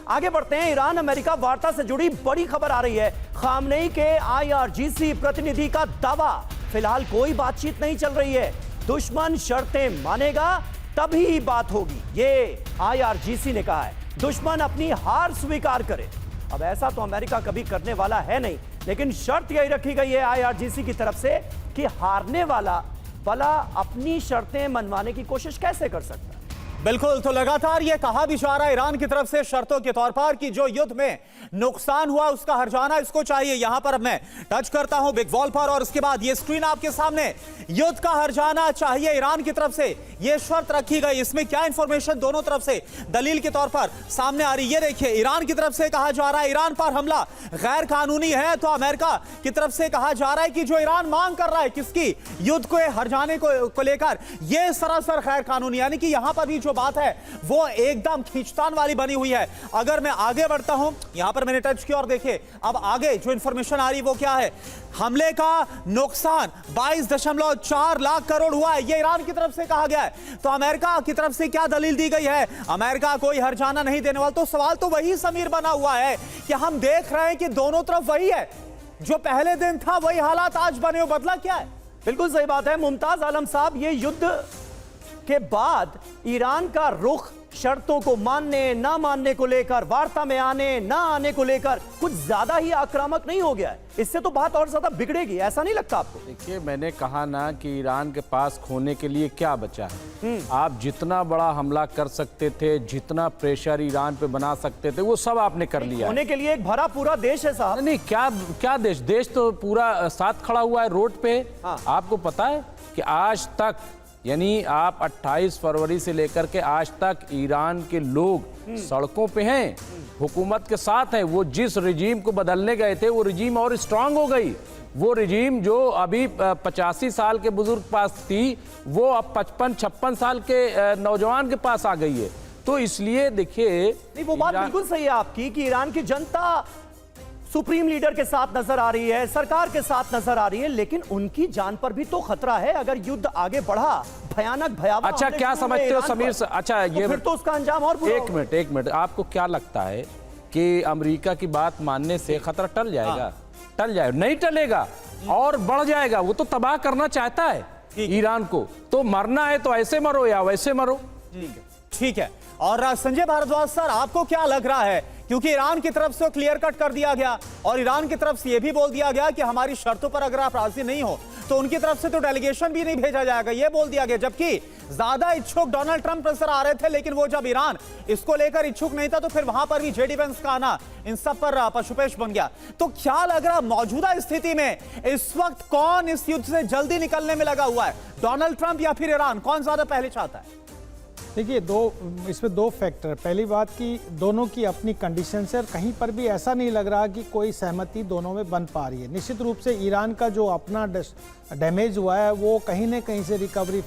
आगे बढ़ते हैं। ईरान अमेरिका वार्ता से जुड़ी बड़ी खबर आ रही है। खामनेई के IRGC प्रतिनिधि का दावा, फिलहाल कोई बातचीत नहीं चल रही है, दुश्मन शर्तें मानेगा तभी बात होगी, ये IRGC ने कहा है। दुश्मन अपनी हार स्वीकार करे। अब ऐसा तो अमेरिका कभी करने वाला है नहीं, लेकिन शर्त यही रखी गई है IRGC की तरफ से कि हारने वाला भला अपनी शर्तें मनवाने की कोशिश कैसे कर सकता है। बिल्कुल, तो लगातार यह कहा भी जा रहा है ईरान की तरफ से शर्तों के तौर पर कि जो युद्ध में नुकसान हुआ उसका हर्जाना इसको चाहिए। यहां पर अब मैं टच करता हूं बिग वॉल पर और उसके बाद ये स्क्रीन आपके सामने, युद्ध का हर्जाना चाहिए ईरान की तरफ से, यह शर्त रखी गई। इसमें क्या इंफॉर्मेशन दोनों तरफ से दलील के तौर पर सामने आ रही है, ये देखिए। ईरान की तरफ से कहा जा रहा है ईरान पर हमला गैर कानूनी है, तो अमेरिका की तरफ से कहा जा रहा है कि जो ईरान मांग कर रहा है किसकी, युद्ध को हर्जाने को लेकर, यह सरासर गैर कानूनी, यानी कि यहां पर भी जो बात है वो एकदम खींचतान वाली बनी हुई है। अगर मैं आगे बढ़ता हूं, यहां पर मैंने टच किया और देखिए अब आगे जो इंफॉर्मेशन आ रही है वो क्या है। हमले का नुकसान 22.4 लाख करोड़ हुआ है, यह ईरान की तरफ से कहा गया है। तो अमेरिका की तरफ से क्या दलील दी गई है, अमेरिका कोई हर्जाना नहीं देने वाला। तो सवाल तो वही समीर बना हुआ है कि हम देख रहे हैं कि दोनों तरफ वही है, जो पहले दिन था वही हालात आज बने हो, बदला क्या है। बिल्कुल सही बात है मुमताज आलम साहब। ये युद्ध के बाद ईरान का रुख शर्तों को मानने ना मानने को लेकर, वार्ता में आने ना आने को लेकर कुछ ज्यादा ही आक्रामक नहीं हो गया है। इससे तो बात और ज्यादा बिगड़ेगी, ऐसा नहीं लगता आपको? देखिए, मैंने कहा ना कि ईरान के पास खोने के लिए क्या बचा है। आप जितना बड़ा हमला कर सकते थे, जितना प्रेशर ईरान पे बना सकते थे, वो सब आपने कर लिया। खोने के लिए एक भरा पूरा देश है साहब। नहीं, क्या देश तो पूरा साथ खड़ा हुआ है रोड पे। हाँ। आपको पता है कि आज तक, यानी आप 28 फरवरी से लेकर के आज तक ईरान के लोग सड़कों पे हैं, हुकूमत के साथ हैं। वो जिस रिजीम को बदलने गए थे वो रिजीम और स्ट्रांग हो गई। वो रिजीम जो अभी 85 साल के बुजुर्ग पास थी, वो अब 55-56 साल के नौजवान के पास आ गई है। तो इसलिए देखिए, नहीं, वो बात बिल्कुल सही है आपकी कि ईरान की जनता सुप्रीम लीडर के साथ नजर आ रही है, सरकार के साथ नजर आ रही है, लेकिन उनकी जान पर भी तो खतरा है। अगर युद्ध आगे बढ़ा, भयानक भयावह। अच्छा, क्या समझते हो समीर? अच्छा, ये फिर तो उसका अंजाम और बुरा होगा। एक मिनट, आपको क्या लगता है कि अमेरिका की बात मानने से खतरा टल जाएगा? हाँ। टल जाएगा? नहीं टलेगा, और बढ़ जाएगा। वो तो तबाह करना चाहता है ईरान को। तो मरना है तो ऐसे मरो या वैसे मरो। ठीक है। और संजय भारद्वाज सर, आपको क्या लग रहा है, क्योंकि ईरान की तरफ से क्लियर कट कर दिया गया और ईरान की तरफ से यह भी बोल दिया गया कि हमारी शर्तों पर अगर आप राजी नहीं हो तो उनकी तरफ से तो डेलीगेशन भी नहीं भेजा जाएगा, यह बोल दिया गया। जबकि ज्यादा इच्छुक डोनाल्ड ट्रंप नजर आ रहे थे, लेकिन वो जब ईरान इसको लेकर इच्छुक नहीं था तो फिर वहां पर भी जेडी वेंस का आना इन सब पर पशुपेश बन गया। तो क्या लग रहा मौजूदा स्थिति में इस वक्त कौन इस युद्ध से जल्दी निकलने में लगा हुआ है, डोनाल्ड ट्रंप या फिर ईरान? कौन ज्यादा पहले चाहता है? देखिए, इसमें दो फैक्टर। पहली बात कि दोनों की अपनी कंडीशन से, और कहीं पर भी ऐसा नहीं लग रहा कि कोई सहमति दोनों में बन पा रही है। निश्चित रूप से ईरान का जो अपना डैमेज हुआ है वो कहीं ना कहीं से रिकवरी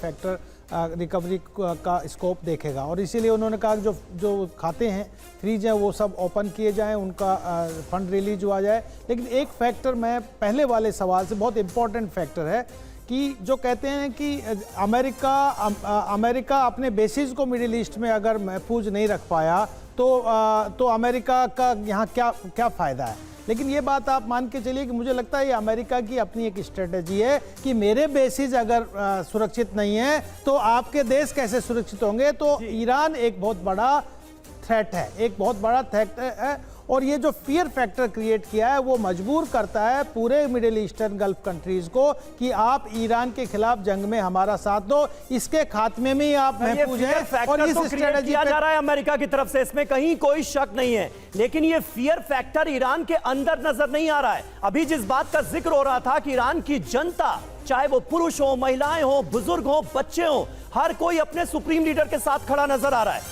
का स्कोप देखेगा, और इसीलिए उन्होंने कहा कि जो खाते हैं फ्रीज हैं वो सब ओपन किए जाएं, उनका फंड रिलीज हुआ जाए। लेकिन एक फैक्टर, मैं पहले वाले सवाल से, बहुत इंपॉर्टेंट फैक्टर है कि जो कहते हैं कि अमेरिका अपने बेसिस को मिडिल ईस्ट में अगर महफूज नहीं रख पाया तो अमेरिका का यहाँ क्या फ़ायदा है। लेकिन ये बात आप मान के चलिए कि मुझे लगता है ये अमेरिका की अपनी एक स्ट्रेटजी है कि मेरे बेसिस अगर सुरक्षित नहीं है तो आपके देश कैसे सुरक्षित होंगे। तो ईरान एक बहुत बड़ा थ्रेट है, एक बहुत बड़ा थ्रेट है, और ये जो फियर फैक्टर क्रिएट किया है वो मजबूर करता है पूरे मिडिल ईस्टर्न गल्फ कंट्रीज को कि आप ईरान के खिलाफ जंग में हमारा साथ दो, इसके खात्मे में ही आप महफूज हैं। और इस स्ट्रेटजी किया जा रहा है अमेरिका की तरफ से, इसमें कहीं कोई शक नहीं है। लेकिन ये फियर फैक्टर ईरान के अंदर नजर नहीं आ रहा है। अभी जिस बात का जिक्र हो रहा था कि ईरान की जनता, चाहे वो पुरुष हो, महिलाएं हो, बुजुर्ग हो, बच्चे हो, हर कोई अपने सुप्रीम लीडर के साथ खड़ा नजर आ रहा है।